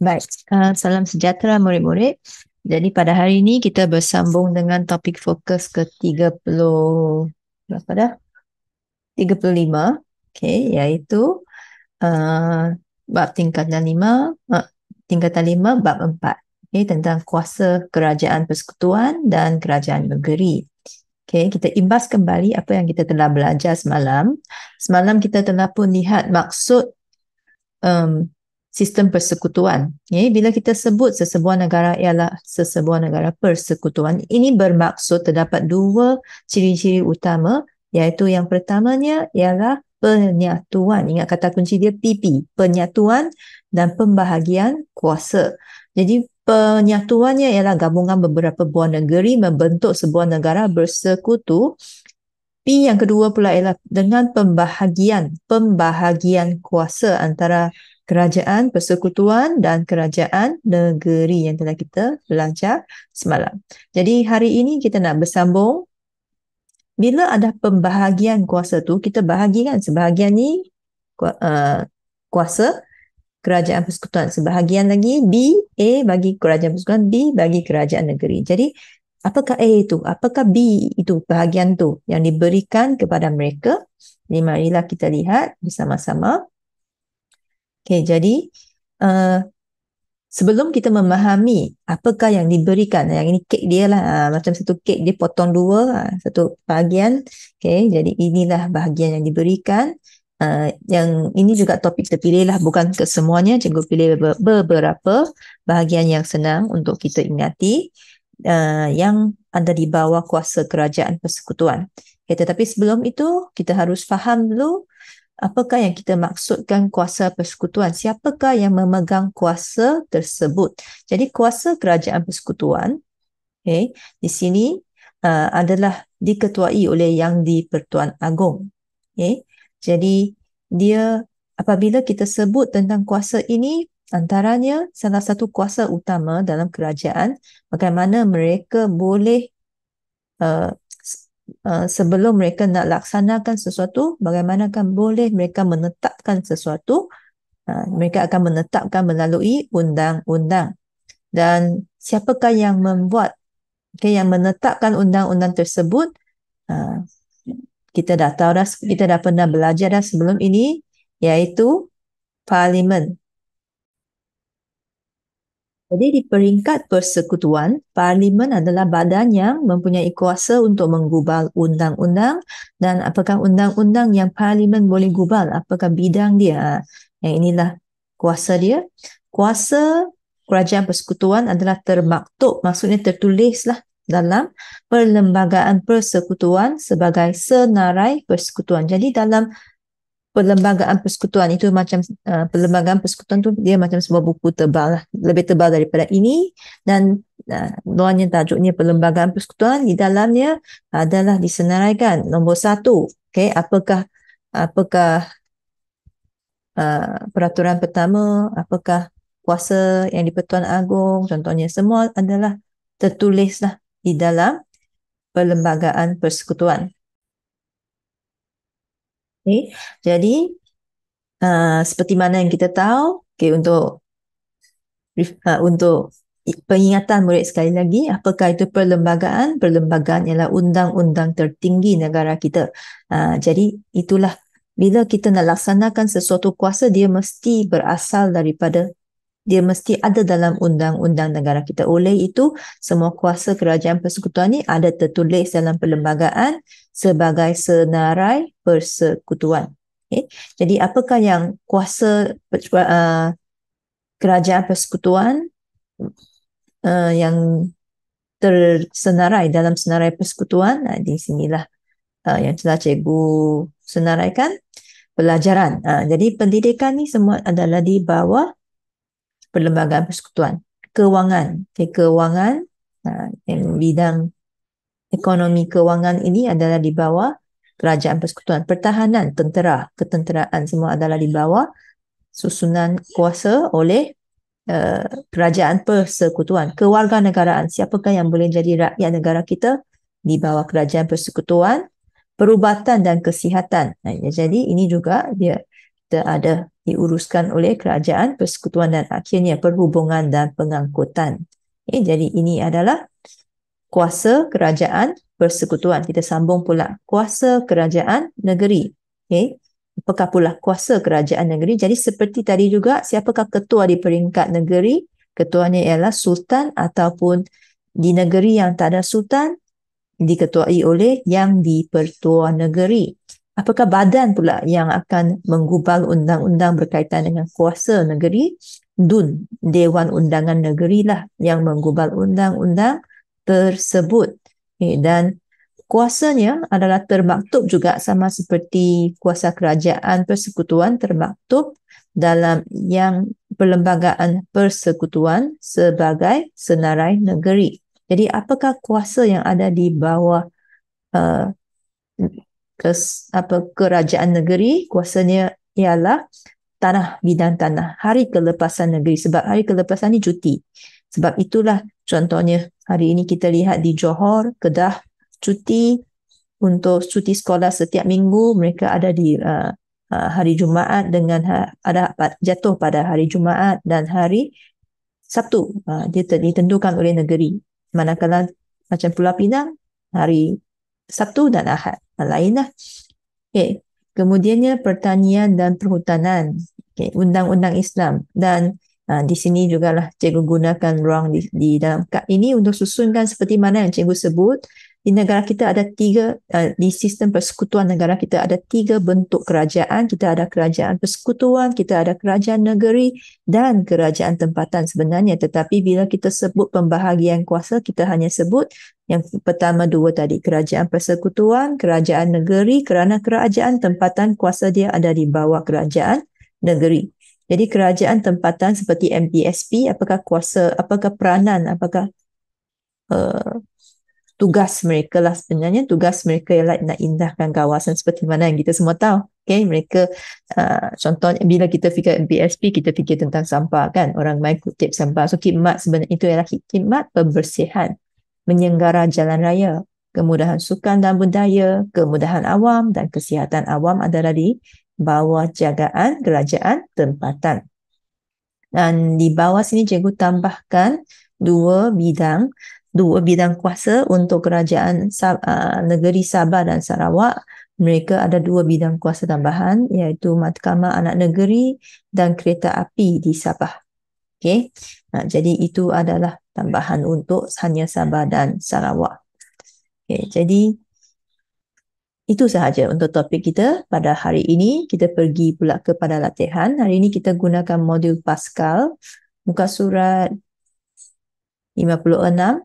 Baik, salam sejahtera murid-murid. Jadi pada hari ini kita bersambung dengan topik fokus ke-30, berapa dah? 35, iaitu bab tingkatan 5 bab 4, tentang kuasa kerajaan persekutuan dan kerajaan negeri. Kita imbas kembali apa yang kita telah belajar semalam. Semalam kita telah pun lihat maksud sistem persekutuan. Bila kita sebut sesebuah negara ialah sesebuah negara persekutuan, ini bermaksud terdapat dua ciri-ciri utama, iaitu yang pertamanya ialah penyatuan. Ingat kata kunci dia PP, penyatuan dan pembahagian kuasa. Jadi penyatuannya ialah gabungan beberapa buah negeri membentuk sebuah negara bersekutu. P yang kedua pula ialah dengan pembahagian kuasa antara kerajaan persekutuan dan kerajaan negeri yang telah kita belajar semalam. Jadi hari ini kita nak bersambung. Bila ada pembahagian kuasa tu, kita bahagikan sebahagian ni kuasa kerajaan persekutuan, sebahagian lagi B, A bagi kerajaan persekutuan, B bagi kerajaan negeri. Jadi apakah A itu? Apakah B itu bahagian tu yang diberikan kepada mereka? Jadi marilah kita lihat bersama-sama. Jadi sebelum kita memahami apakah yang diberikan, yang ini kek dia lah, macam satu kek dia potong dua, satu bahagian. Jadi inilah bahagian yang diberikan. Yang ini juga topik terpilih lah, bukan kesemuanya. Cikgu pilih beberapa bahagian yang senang untuk kita ingati, yang ada di bawah kuasa kerajaan persekutuan. Tetapi sebelum itu kita harus faham dulu apakah yang kita maksudkan kuasa persekutuan? Siapakah yang memegang kuasa tersebut? Jadi kuasa kerajaan persekutuan, di sini adalah diketuai oleh Yang di-Pertuan Agong. Jadi dia, apabila kita sebut tentang kuasa ini, antaranya salah satu kuasa utama dalam kerajaan, bagaimana mereka boleh sebelum mereka nak laksanakan sesuatu, bagaimana kan boleh mereka menetapkan sesuatu. Mereka akan menetapkan melalui undang-undang. Dan siapakah yang membuat, yang menetapkan undang-undang tersebut? Kita dah tahu dah, kita dah pernah belajar dah sebelum ini, iaitu Parlimen. Jadi di peringkat persekutuan, Parlimen adalah badan yang mempunyai kuasa untuk menggubal undang-undang. Dan apakah undang-undang yang Parlimen boleh gubal? Apakah bidang dia? Yang inilah kuasa dia. Kuasa kerajaan persekutuan adalah termaktub, maksudnya tertulislah dalam Perlembagaan Persekutuan sebagai senarai persekutuan. Jadi dalam Perlembagaan Persekutuan itu macam Perlembagaan Persekutuan tu dia macam sebuah buku tebal lah, lebih tebal daripada ini, dan luarnya tajuknya Perlembagaan Persekutuan. Di dalamnya adalah disenaraikan nombor 1, apakah peraturan pertama, apakah kuasa yang di-Pertuan Agong, contohnya, semua adalah tertulislah di dalam Perlembagaan Persekutuan. Jadi seperti mana yang kita tahu, untuk pengingatan murid sekali lagi, apakah itu perlembagaan? Perlembagaan ialah undang-undang tertinggi negara kita. Jadi itulah, bila kita nak laksanakan sesuatu kuasa, dia mesti ada dalam undang-undang negara kita. Oleh itu, semua kuasa kerajaan persekutuan ini ada tertulis dalam perlembagaan sebagai senarai persekutuan. Jadi apakah yang kuasa kerajaan persekutuan yang tersenarai dalam senarai persekutuan? Di sinilah yang telah cikgu senaraikan pelajaran. Jadi pendidikan ni semua adalah di bawah Perlembagaan Persekutuan. Kewangan, kewangan, yang bidang ekonomi kewangan ini adalah di bawah Kerajaan Persekutuan. Pertahanan, tentera, ketenteraan semua adalah di bawah susunan kuasa oleh Kerajaan Persekutuan. Kewarganegaraan, siapakah yang boleh jadi rakyat negara kita? Di bawah Kerajaan Persekutuan. Perubatan dan kesihatan. Jadi ini juga dia ada diuruskan oleh kerajaan persekutuan dan akhirnya perhubungan dan pengangkutan. Jadi ini adalah kuasa kerajaan persekutuan. Kita sambung pula kuasa kerajaan negeri. Apakah pula kuasa kerajaan negeri? Jadi seperti tadi juga, siapakah ketua di peringkat negeri? Ketuanya ialah sultan, ataupun di negeri yang tak ada sultan diketuai oleh yang di-pertua negeri. Apakah badan pula yang akan menggubal undang-undang berkaitan dengan kuasa negeri? DUN, Dewan Undangan Negeri lah yang menggubal undang-undang tersebut. Dan kuasanya adalah termaktub juga sama seperti kuasa kerajaan persekutuan, termaktub dalam yang Perlembagaan Persekutuan sebagai senarai negeri. Jadi apakah kuasa yang ada di bawah uh, kerajaan negeri? Kuasanya ialah tanah, bidang tanah, hari kelepasan negeri, sebab hari kelepasan ni cuti. Sebab itulah contohnya hari ini kita lihat di Johor, Kedah, cuti untuk cuti sekolah setiap minggu. Mereka ada di hari Jumaat dengan ada jatuh pada hari Jumaat dan hari Sabtu. Dia ditentukan oleh negeri. Manakala macam Pulau Pinang, hari Sabtu dan Ahad. Lainlah. Kemudiannya pertanian dan perhutanan. Undang-undang Islam. Dan di sini jugalah cikgu gunakan ruang di dalam kad ini untuk susunkan seperti mana yang cikgu sebut. Di negara kita ada tiga, di sistem persekutuan negara kita ada tiga bentuk kerajaan. Kita ada kerajaan persekutuan, kita ada kerajaan negeri dan kerajaan tempatan sebenarnya. Tetapi bila kita sebut pembahagian kuasa, kita hanya sebut yang pertama dua tadi, kerajaan persekutuan, kerajaan negeri, kerana kerajaan tempatan kuasa dia ada di bawah kerajaan negeri. Jadi kerajaan tempatan seperti MPSP, apakah kuasa, apakah peranan, apakah tugas mereka lah sebenarnya. Tugas mereka ialah nak indahkan kawasan seperti mana yang kita semua tahu. Mereka contohnya bila kita fikir BSP, kita fikir tentang sampah kan. Orang main kutip sampah. So khidmat sebenarnya itu ialah khidmat pembersihan, menyenggara jalan raya, kemudahan sukan dan budaya, kemudahan awam dan kesihatan awam adalah di bawah jagaan kerajaan tempatan. Dan di bawah sini cikgu tambahkan dua bidang kuasa untuk kerajaan negeri Sabah dan Sarawak. Mereka ada dua bidang kuasa tambahan, iaitu Mahkamah Anak Negeri dan Kereta Api di Sabah. Jadi itu adalah tambahan untuk hanya Sabah dan Sarawak. Jadi itu sahaja untuk topik kita pada hari ini. Kita pergi pula kepada latihan. Hari ini kita gunakan modul Pascal, muka surat 56.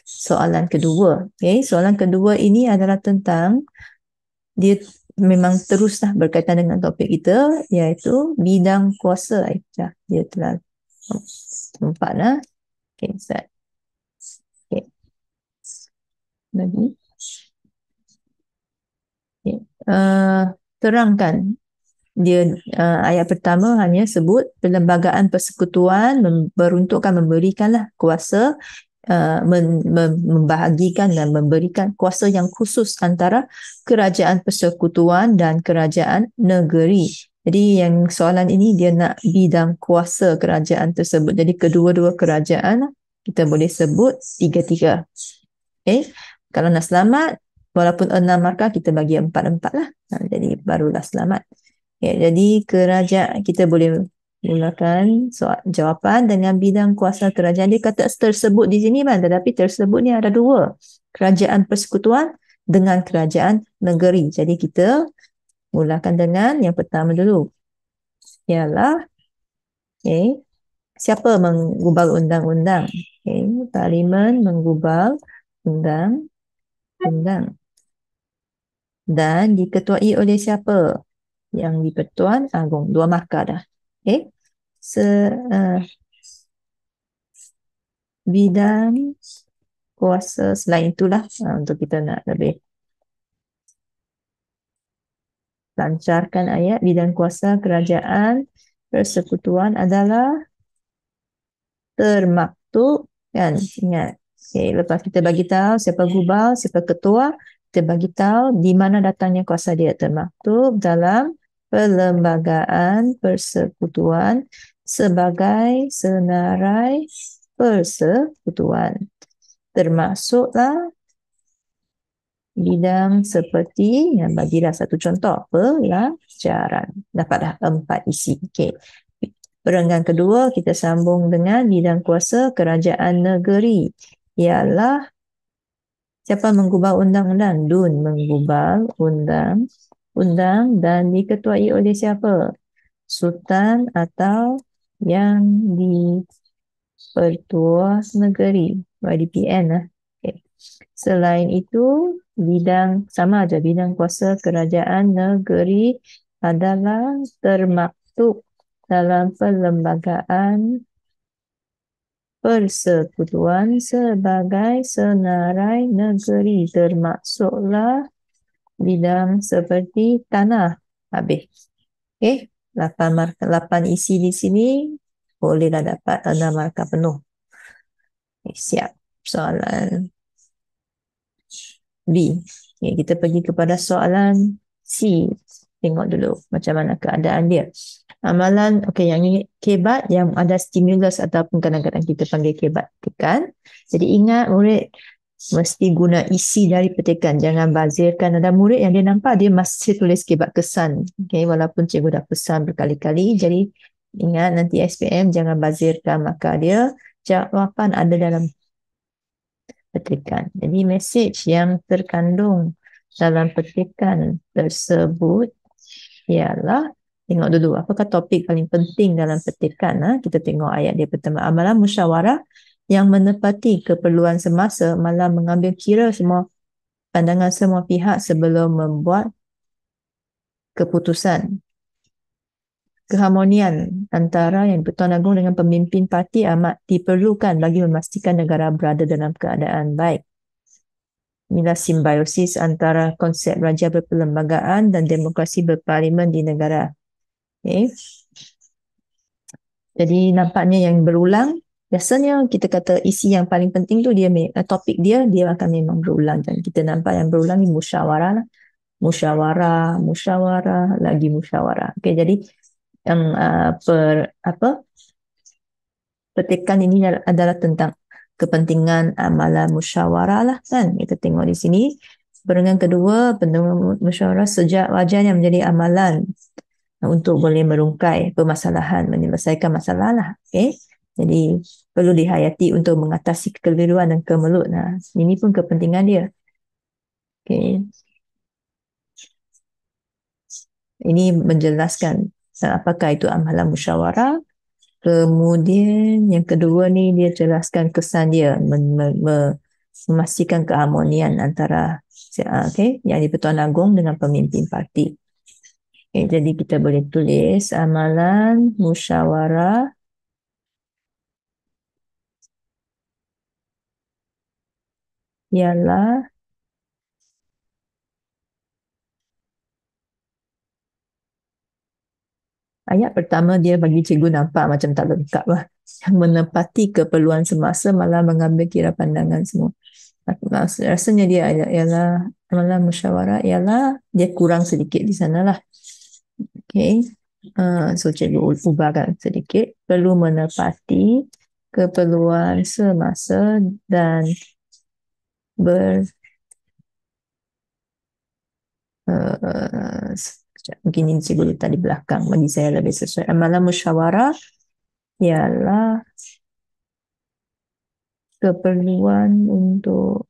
Soalan kedua. Soalan kedua ini adalah tentang, dia memang teruslah berkaitan dengan topik kita, iaitu bidang kuasa. Dia telah nampak lah. Start. Lagi. Terangkan. Dia ayat pertama hanya sebut Perlembagaan Persekutuan beruntukkan memberikanlah kuasa, membahagikan dan memberikan kuasa yang khusus antara kerajaan persekutuan dan kerajaan negeri. Jadi yang soalan ini dia nak bidang kuasa kerajaan tersebut. Jadi kedua-dua kerajaan kita boleh sebut tiga-tiga. Kalau nak selamat, walaupun 6 markah kita bagi 4-4 lah. Jadi barulah selamat. Jadi kerajaan kita boleh mulakan jawapan dengan bidang kuasa kerajaan. Dia kata tersebut di sini kan, tetapi tersebut ni ada dua, kerajaan persekutuan dengan kerajaan negeri. Jadi kita mulakan dengan yang pertama dulu, ialah siapa menggubal undang-undang? Parlimen menggubal undang-undang dan diketuai oleh siapa? Yang di-Pertuan Agong. 2 markah dah. Bidang kuasa selain itulah, untuk kita nak lebih lancarkan ayat, bidang kuasa kerajaan persekutuan adalah termaktub kan. Ingat. Lepas kita bagi tahu siapa gubal, siapa ketua, kita bagi tahu di mana datangnya kuasa dia, termaktub dalam perlembagaan persekutuan sebagai senarai persekutuan. Termasuklah bidang seperti, yang bagilah satu contoh, pelajaran. Dapatlah 4 isi. Okey. Perenggan kedua kita sambung dengan bidang kuasa kerajaan negeri. Ialah siapa menggubal undang-undang? DUN menggubal undang-undang dan diketuai oleh siapa? Sultan atau yang dipertua negeri, YDPN lah. Okay. Selain itu, bidang sama aja, bidang kuasa kerajaan negeri adalah termaktub dalam perlembagaan persekutuan sebagai senarai negeri, termasuklah bidang seperti tanah. Habis. Okey, 8 isi di sini bolehlah dapat 6 markah penuh. Okay, siap. Soalan B. Okay, kita pergi kepada soalan C. Tengok dulu macam mana keadaan dia. Amalan, okey, yang ini kebat yang ada stimulus ataupun kadang-kadang kita panggil kebat petikan. Jadi ingat murid mesti guna isi dari petikan. Jangan bazirkan. Ada murid yang dia nampak dia masih tulis kebat kesan. Okay, walaupun cikgu dah pesan berkali-kali. Jadi ingat nanti SPM jangan bazirkan. Maka dia jawapan ada dalam petikan. Jadi mesej yang terkandung dalam petikan tersebut ialah, tengok dulu apakah topik paling penting dalam petikan. Kita tengok ayat dia pertama. Amalan musyawarah yang menepati keperluan semasa malah mengambil kira semua pandangan semua pihak sebelum membuat keputusan. Keharmonian antara yang Pertuan Agong dengan pemimpin parti amat diperlukan bagi memastikan negara berada dalam keadaan baik. Inilah simbiosis antara konsep raja berperlembagaan dan demokrasi berparlimen di negara. Okay. Jadi nampaknya yang berulang, biasanya kita kata isi yang paling penting tu dia topik dia akan memang berulang, dan kita nampak yang berulang ni musyawarah lah. Musyawarah, lagi musyawarah. Okey, jadi yang petikan ini adalah tentang kepentingan amalan musyawarah lah kan. Kita tengok di sini. Perenggan kedua, pendengar musyawarah sejak wajarnya menjadi amalan untuk boleh merungkai permasalahan, menyelesaikan masalah lah. Okay? Jadi perlu dihayati untuk mengatasi kekeliruan dan kemelut. Nah, ini pun kepentingan dia. Okay. Ini menjelaskan apakah itu amalan musyawarah. Kemudian yang kedua ni dia jelaskan kesan dia memastikan keharmonian antara yang di-Pertuan Agong dengan pemimpin parti. Okay, jadi kita boleh tulis amalan musyawarah ialah ayat pertama dia bagi cikgu nampak macam tak lengkap lah. Yang menepati keperluan semasa malah mengambil kira pandangan semua. Rasanya dia ialah amalan musyawarah ialah dia kurang sedikit di sana lah. Okay. So cikgu ubahkan sedikit. Perlu menepati keperluan semasa dan mungkin ini cikgu letak di belakang bagi saya lebih sesuai. Amalan musyawarah ialah keperluan untuk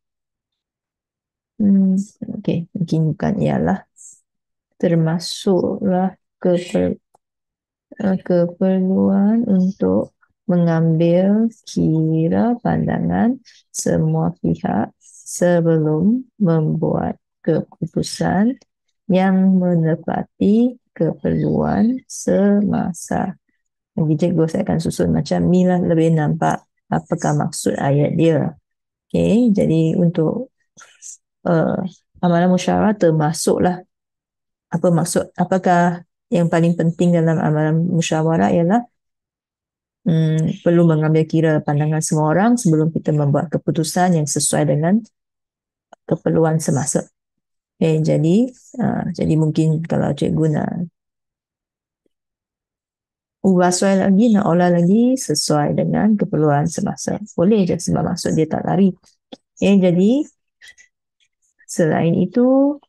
okey, mungkin bukan ialah, termasuklah keperluan untuk mengambil kira pandangan semua pihak sebelum membuat keputusan yang menepati keperluan semasa. Nanti cikgu saya akan susun macam ni lah, lebih nampak apakah maksud ayat dia. Okay, jadi untuk amalan musyawarah termasuklah apa maksud, apakah yang paling penting dalam amalan musyawarah ialah perlu mengambil kira pandangan semua orang sebelum kita membuat keputusan yang sesuai dengan keperluan semasa. Okay, jadi mungkin kalau cikgu nak ubah soal lagi, nak olah lagi sesuai dengan keperluan semasa. Boleh je sebab maksud dia tak lari. Okay, jadi selain itu,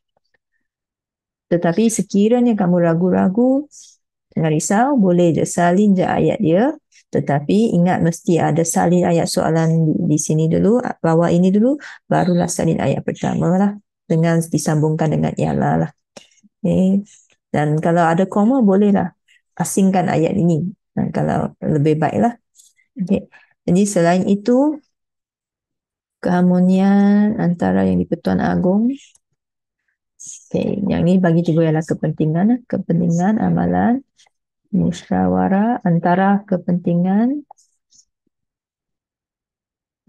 tetapi sekiranya kamu ragu-ragu, jangan risau, boleh je salin je ayat dia. Tetapi ingat mesti ada salin ayat soalan di sini dulu, bawah ini dulu, barulah salin ayat pertama lah. Dengan disambungkan dengan ialah lah. Okay. Dan kalau ada koma, bolehlah asingkan ayat ini. Dan kalau lebih baiklah. Okay. Jadi selain itu, keharmonian antara yang di-Pertuan Agong. Okay. Yang ni bagi cikgu ialah kepentingan amalan, musyawarah antara kepentingan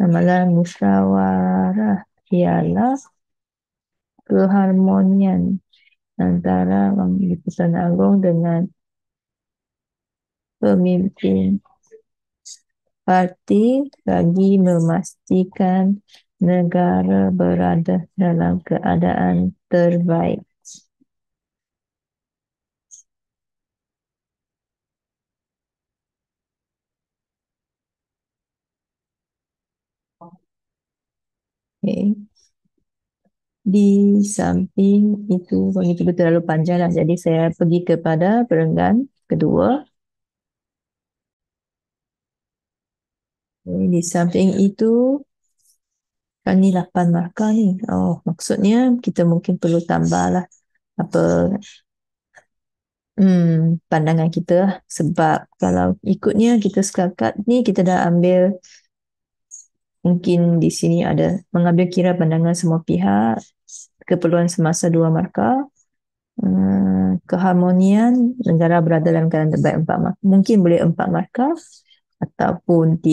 amalan musyawarah ialah keharmonian antara yang di-Pertuan Agong dengan pemimpin parti bagi memastikan negara berada dalam keadaan terbaik. Okay. Di samping itu, begitu terlalu panjang lah. Jadi saya pergi kepada perenggan kedua. Okay. Di samping itu, kan ni 8 markah ni. Oh, maksudnya kita mungkin perlu tambah lah apa pandangan kita lah. Sebab kalau ikutnya kita setakat ni kita dah ambil, mungkin di sini ada mengambil kira pandangan semua pihak, keperluan semasa 2 markah, keharmonian negara berada dalam keadaan terbaik 4 markah. Mungkin boleh 4 markah ataupun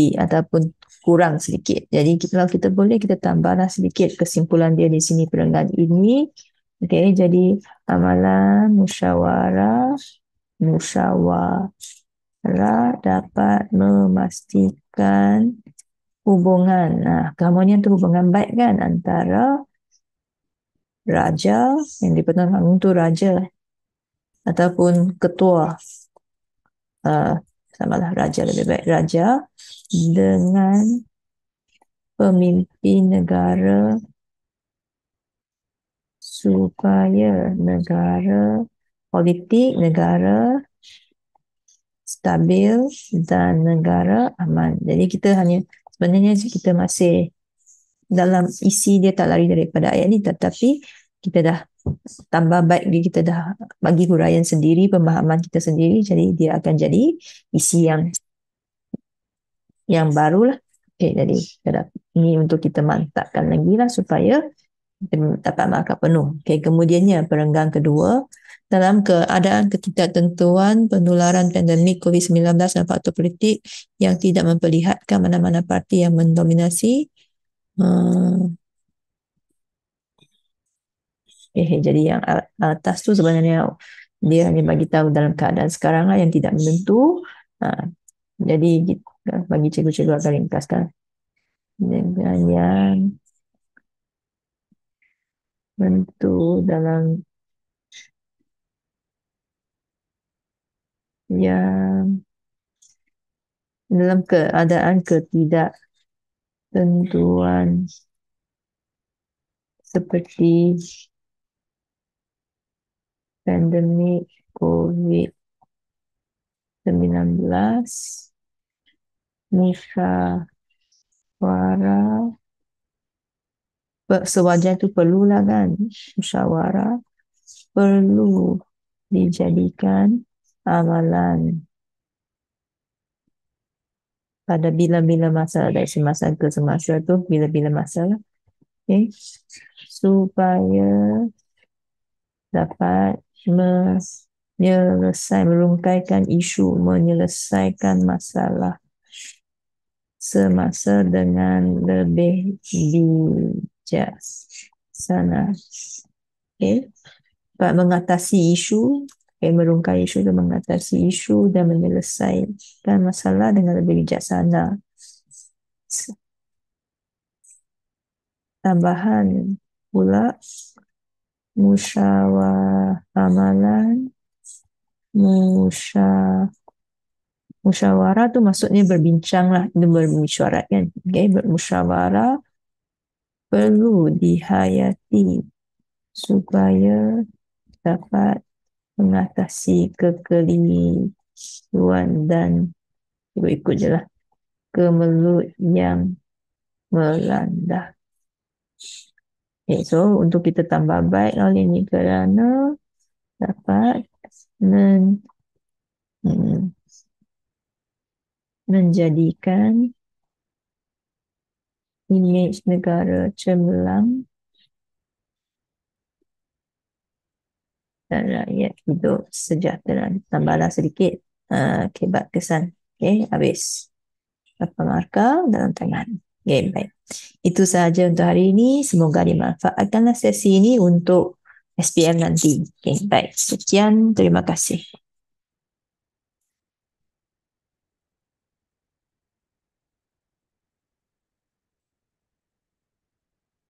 kurang sedikit. Jadi kalau kita boleh kita tambahlah sedikit kesimpulan dia di sini perenggan ini. Okey, jadi amalan musyawarah dapat memastikan hubungan. Nah, keharmonian tu hubungan baik kan antara raja yang di-Pertuan Agong tu raja ataupun ketua, samalah raja, lebih baik raja dengan pemimpin negara supaya politik negara stabil dan negara aman. Jadi kita sebenarnya kita masih dalam isi dia tak lari daripada ayat ni, tetapi kita dah tambah baik, kita dah bagi huraian sendiri, pemahaman kita sendiri, jadi dia akan jadi isi yang baru lah. Okay, jadi ini untuk kita mantapkan lagi lah supaya kita dapat markah penuh. Okay, kemudiannya perenggan kedua, dalam keadaan ketidaktentuan penularan pandemik COVID-19 dan faktor politik yang tidak memperlihatkan mana-mana parti yang mendominasi. Jadi yang atas tu sebenarnya dia hanya bagi tahu dalam keadaan sekarang lah yang tidak menentu. Jadi bagi cikgu-cikgu akan ringkaskan dengan yang menentu dalam keadaan ketidaktentuan seperti pandemik COVID-19, musyawarah sewajar tu perlulah kan, musyawarah perlu dijadikan amalan pada bila-bila masa, dari semasa ke semasa tu, bila-bila masa lah. Okay. Supaya dapat menyelesaikan masalah semasa dengan lebih bijaksana. Okay. Mengatasi isu, merungkai isu dan mengatasi isu dan menyelesaikan masalah dengan lebih bijaksana. Tambahan pula musyawarah amalan, Musyawarah tu maksudnya berbincang lah, itu bermesyuarat kan. Okay, bermusyawarah perlu dihayati supaya dapat mengatasi kekeliruan dan ikut je lah kemelut yang melanda. Okay, so untuk kita tambah baik oleh ini kerana dapat menjadikan imej negara cemerlang dan rakyat hidup sejahtera. Tambahlah sedikit kebat kesan. Okay, habis. 8 markah dalam tangan. Okay, baik. Itu sahaja untuk hari ini. Semoga dimanfaatkanlah sesi ini untuk SPM nanti. Okay, baik. Sekian. Terima kasih.